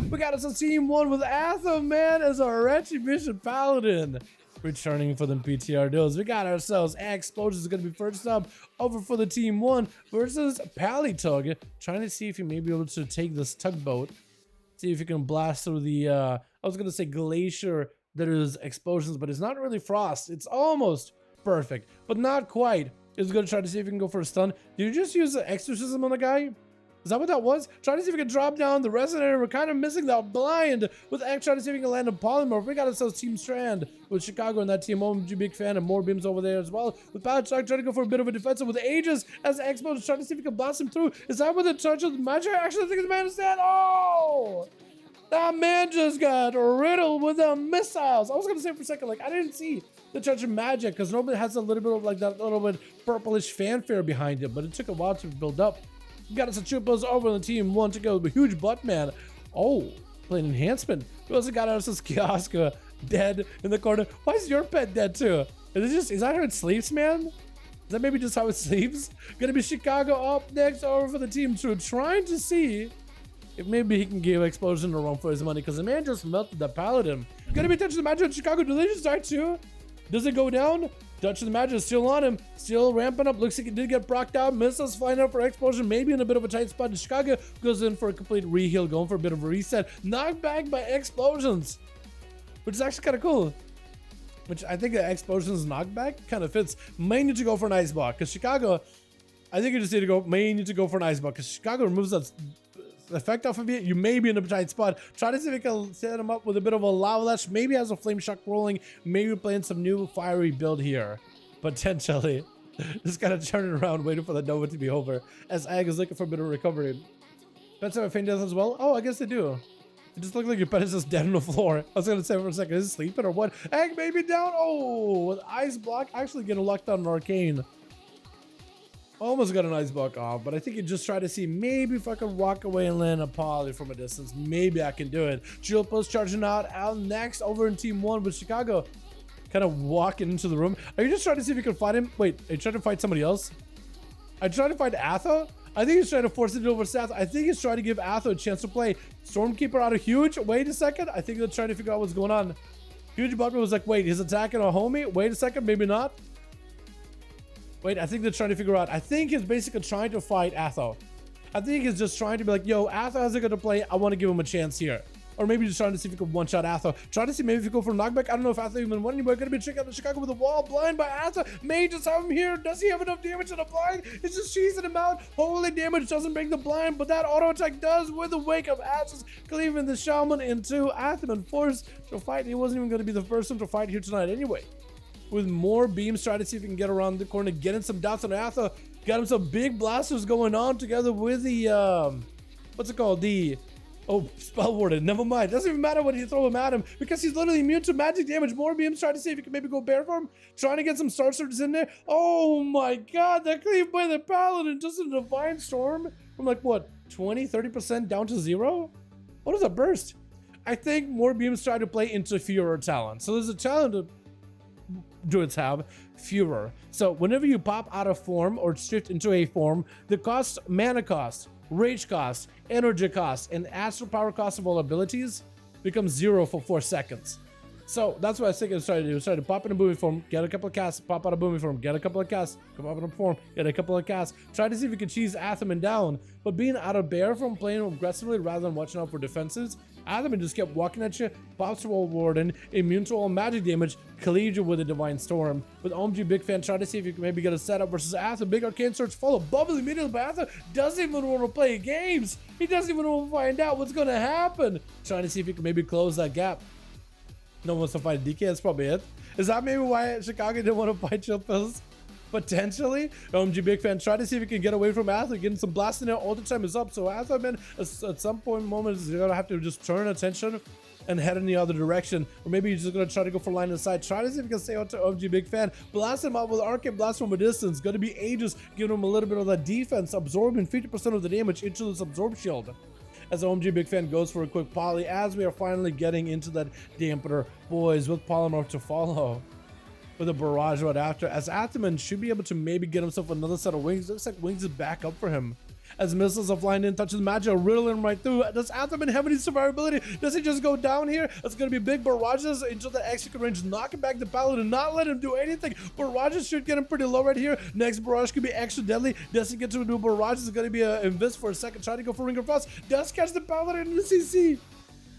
We got us a team 1 with Atho, man, as our Retribution Paladin. Returning for the PTR Duels. We got ourselves Explosions is going to be first up over for the team 1 versus Palitug. Trying to see if he may be able to take this tugboat. See if he can blast through the, I was going to say glacier that is explosions, but it's not really frost. It's almost perfect, but not quite. He's going to try to see if he can go for a stun. Did you just use the exorcism on the guy? Is that what that was? Trying to see if we can drop down the resonator. We're kind of missing that blind with X, trying to see if we can land a polymorph. We got ourselves Team Strand with Chicago and that team. OMG big fan and more beams over there as well. With Patrick trying to go for a bit of a defensive with Aegis as Expo is trying to see if we can blast him through. Is that with the touch of the magic? Actually, I think the man is dead. Oh! That man just got riddled with the missiles. I was gonna say for a second, like I didn't see the touch of magic because nobody has a little bit of like that little bit purplish fanfare behind it, but it took a while to build up. We got us a Chupas over on the team 1 to go with a huge butt man. Oh, playing enhancement. We also got ourselves Kioska dead in the corner. Why is your pet dead too? Is that how it sleeps, man? Is that maybe just how it sleeps? Gonna be Chicago up next over for the team 2, trying to see if maybe he can give Explosion a run for his money because the man just melted the Paladin. Gonna be touching the magic in Chicago. Do they just die too? Does it go down? Touch of the magic is still on him, still ramping up. Looks like he did get procced out. Missiles flying out for Explosion, maybe in a bit of a tight spot. And Chicago goes in for a complete reheal, going for a bit of a reset. Knocked back by Explosions, which is actually kind of cool. Which I think the Explosions knockback kind of fits. May need to go for an ice block because Chicago, I think you just need to go. May need to go for an ice block because Chicago removes that effect off of it. You may be in a tight spot. Try to see if we can set him up with a bit of a lava lash. Maybe has a flame shock rolling. Maybe playing some new fiery build here. Potentially. Just kind of turning around, waiting for the Nova to be over. As Ag is looking for a bit of recovery. Pets have a faint death as well? Oh, I guess they do. It just looked like your pet is just dead on the floor. I was going to say for a second, is he sleeping or what? Ag maybe down. Oh, with ice block. Actually getting locked on an Arcane. Almost got an ice block off, but I think you just try to see maybe if I can walk away and land a poly from a distance. Maybe I can do it. Chill Post charging out next over in team 1 with Chicago. Kind of walking into the room. Are you just trying to see if you can fight him? Wait, are you trying to fight somebody else? I tried to fight Atho? I think he's trying to force it over Seth. I think he's trying to give Atho a chance to play. Stormkeeper out of Huge. Wait a second. I think they're trying to figure out what's going on. Huge Butler was like, wait, he's attacking a homie? Wait a second, maybe not. Wait, I think they're trying to figure out. I think he's basically trying to fight Atho. I think he's just trying to be like, yo, Atho hasn't going to play. I want to give him a chance here. Or maybe just trying to see if he can one-shot Atho. Trying to see maybe if he go for a knockback. I don't know if Atho even won anywhere. Going to be checking out the Chicago with a wall. Blind by Atho. May just have him here. Does he have enough damage on the blind? It's just cheesing him out. Holy damage doesn't break the blind, but that auto attack does with the wake of Ashes, cleaving the Shaman into Atho and forced to fight. He wasn't even going to be the first one to fight here tonight anyway. With more beams, try to see if he can get around the corner, get in some dots on Atho. Got him some big blasters going on together with the, what's it called? The, oh, Spell Warden. Never mind. Doesn't even matter when you throw him at him because he's literally immune to magic damage. More beams, try to see if he can maybe go bear for him. Trying to get some Star Surges in there. Oh my god, that cleave by the Paladin, just a Divine Storm from like, what, 20, 30% down to 0? What is a burst? I think more beams try to play into Furor talent. So there's a talent of Druids have Furor. So whenever you pop out of form or shift into a form, the cost, mana cost, rage cost, energy cost, and astral power cost of all abilities becomes 0 for 4 seconds. So that's what I think I was trying to do. Try to pop in a booming form, get a couple of casts, pop out a booming form, get a couple of casts, come up in a form, get a couple of casts. Try to see if we can cheese Athaman down. But being out of bear from playing aggressively rather than watching out for defenses, Athaman just kept walking at you, pops to all Warden, immune to all magic damage, cleaves you with a Divine Storm. With OMG Big Fan, try to see if you can maybe get a setup versus Atha. Big Arcane Search follow, bubble immediately, but Atha doesn't even want to play games. He doesn't even want to find out what's going to happen. Trying to see if you can maybe close that gap. No one wants to fight DK, that's probably it. Is that maybe why Chicago didn't want to fight Chill Pills? Potentially. OMG Big Fan, try to see if you can get away from Atha. Getting some blasting out all the time is up. So Atha, man, at some point moment, you're going to have to just turn attention and head in the other direction. Or maybe you're just going to try to go for line of sight. Try to see if you can stay out to OMG Big Fan. Blast him out with Arcane Blast from a distance. Going to be Aegis, giving him a little bit of that defense, absorbing 50% of the damage into this Absorb Shield. As OMG Big Fan goes for a quick poly, as we are finally getting into that dampener, boys, with Polymorph to follow. With a barrage right after, as Athaman should be able to maybe get himself another set of wings. Looks like wings is back up for him. as missiles are flying in, touches Magi, riddling him right through. Does Atherman have any survivability? Does he just go down here? It's going to be big barrages into the execute range, knocking back the Paladin, not let him do anything. Barrages should get him pretty low right here. Next barrage could be extra deadly. Does he get to do barrage? It's going to be a invest for a second, trying to go for Ring of Frost. Does catch the Paladin in the CC.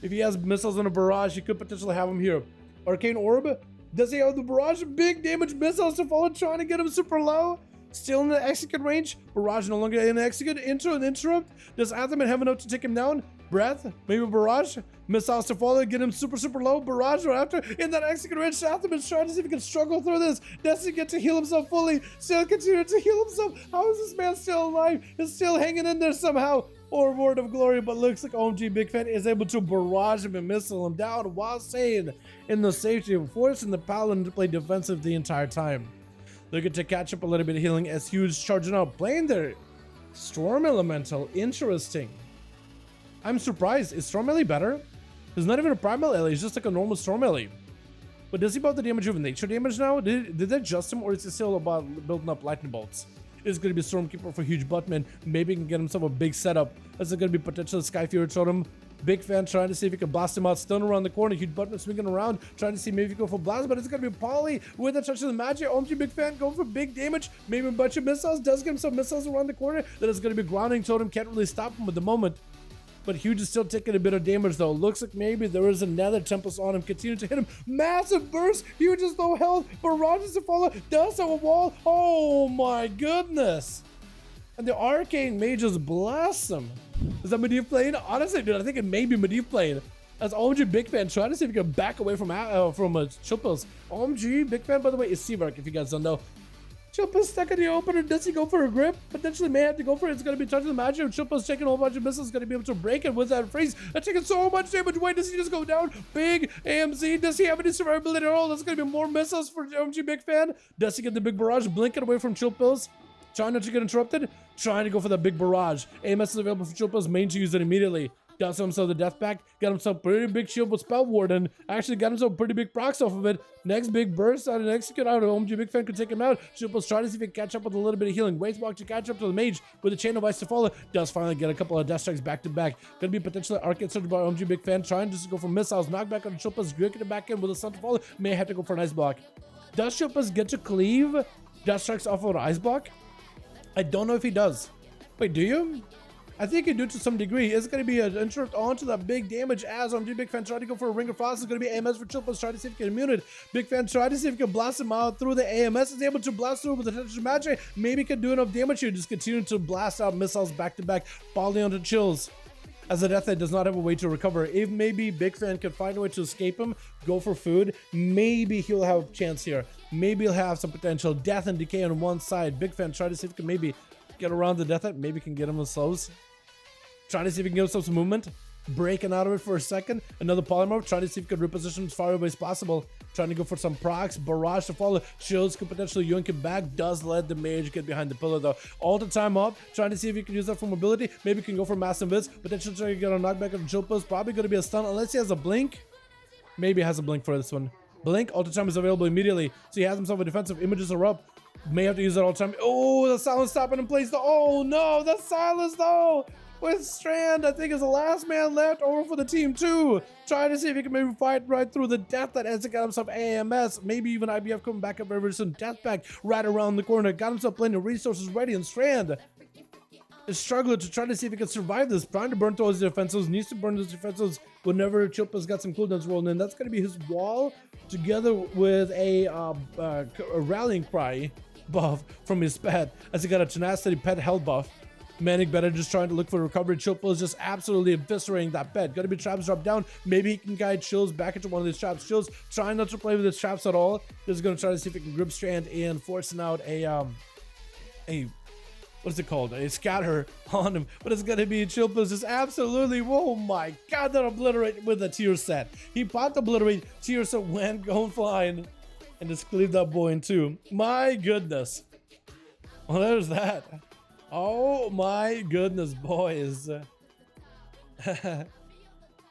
If he has missiles on a barrage, he could potentially have him here. Arcane Orb. Does he have the barrage? Big damage missiles to follow, trying to get him super low. Still in the execute range. Barrage no longer in the execute. Intro and interrupt. Does Atherman have enough to take him down? Breath. Maybe barrage. Missiles to follow. Get him super low. Barrage right after. In that execute range. Atherman's trying to see if he can struggle through this. Does he get to heal himself fully? Still continue to heal himself. How is this man still alive? He's still hanging in there somehow. Or Word of Glory, but looks like OMG Big Fan is able to barrage him and missile him down while staying in the safety of forcing the Paladin to play defensive the entire time. Looking to catch up a little bit of healing as Huge charging out, playing their Storm Elemental. Interesting. I'm surprised. Is Storm Ellie better? It's not even a Primal Ellie, it's just like a normal Storm Ellie. But does he buff the damage of nature damage now? Did they adjust him, or is it still about building up lightning bolts? It's going to be Stormkeeper for Huge Buttman. Maybe he can get himself a big setup. This is going to be potential Sky Fury Totem. Big Fan trying to see if he can blast him out. Stun around the corner. Huge Buttman swinging around. Trying to see maybe he can go for blast. But it's going to be Polly with a touch of the magic. OMG Big Fan going for big damage. Maybe a bunch of missiles. Does get him some missiles around the corner. That is going to be Grounding Totem. Can't really stop him at the moment. But Huge is still taking a bit of damage though. Looks like maybe there is another Tempest on him. Continue to hit him. Massive burst. Huge is low health. Barrages to follow. Does have a wall. Oh my goodness. And the Arcane Mages blast him. Is that Medivh playing? Honestly, dude, I think it may be Medivh playing. As OMG Big Fan trying to see if he can back away from Chilpos. OMG Big Fan, by the way, is Seavark, if you guys don't know. Chilpos stuck in the opener. Does he go for a grip? Potentially may have to go for it. It's going to be touching the magic. Chilpos taking a whole bunch of missiles. Going to be able to break it with that freeze. That's taking so much damage. Wait, does he just go down? Big AMZ. Does he have any survivability at all? That's going to be more missiles for OMG Big Fan. Does he get the big barrage? Blinking away from Chilpos. Trying not to get interrupted. Trying to go for that big barrage. AMS is available for Chilpos. Main to use it immediately. Does himself the death pack. Got himself a pretty big shield with Spell Warden. Actually got himself a pretty big procs off of it. Next big burst out and execute out. OMG Big Fan could take him out. Chilpos trying to see if he can catch up with a little bit of healing. Waste walk to catch up to the mage with a chain of ice to follow. Does finally get a couple of death strikes back to back. Gonna be potentially Arcane Surge by OMG Big Fan. Trying just to go for missiles. Knock back on Chilpos. Breaking it back in with a sun to follow. May have to go for an ice block. Does Chilpos get to cleave death strikes off of an ice block? I don't know if he does. Wait, do you? I think you do to some degree. It's going to be an interrupt onto that big damage as OMG Big Fan trying to go for a Ring of Frost. It's going to be AMS for Chilpos trying to see if he can immune it. Big Fan trying to see if he can blast him out through the AMS. Is able to blast through with the touch of magic. Maybe can do enough damage here. Just continue to blast out missiles back to back. Falling onto Chills. As the Death Knight does not have a way to recover. If maybe Big Fan can find a way to escape him, go for food, maybe he'll have a chance here. Maybe he'll have some potential. Death and Decay on one side. Big Fan trying to see if he can maybe get around the Death Knight. Maybe can get him with slows. Trying to see if he can give himself some movement. Breaking out of it for a second. Another polymorph. Trying to see if he can reposition him as far away as possible. Trying to go for some procs. Barrage to follow. Shields could potentially yoink him back. Does let the mage get behind the pillar though. All the time up. Trying to see if he can use that for mobility. Maybe he can go for massive invis. Potentially trying to get a knockback on Chilpos. Probably going to be a stun unless he has a blink. Maybe has a blink for this one. Blink all the time is available immediately. So he has himself a defensive. Images are up. May have to use that all the time. Oh, the silence stopping in place though. Oh no, the silence though. With Strand, I think is the last man left over for the team too. Trying to see if he can maybe fight right through the Death that has got himself AMS. Maybe even IBF coming back up very soon. Death back right around the corner. Got himself plenty of resources ready, and Strand is struggling to try to see if he can survive this. Trying to burn through his defenses. Needs to burn his defenses whenever Chilpos got some cooldowns rolling in. That's going to be his wall together with a rallying cry buff from his pet, as he got a tenacity pet health buff. Manic Better just trying to look for recovery. Chilpos just absolutely eviscerating that bed. Gonna be traps drop down. Maybe he can guide Chills back into one of these traps. Chills trying not to play with his traps at all. Just gonna try to see if he can grip Strand and forcing out a what is it called? A scatter on him. But it's gonna be Chilpos just absolutely, oh my god, that obliterate with a tier set. He popped obliterate, tier set went going flying, and just cleaved that boy in two. My goodness. Well, there's that. Oh my goodness, boys.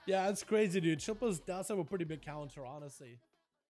Yeah, it's crazy, dude. Chilpos does have a pretty big counter, honestly.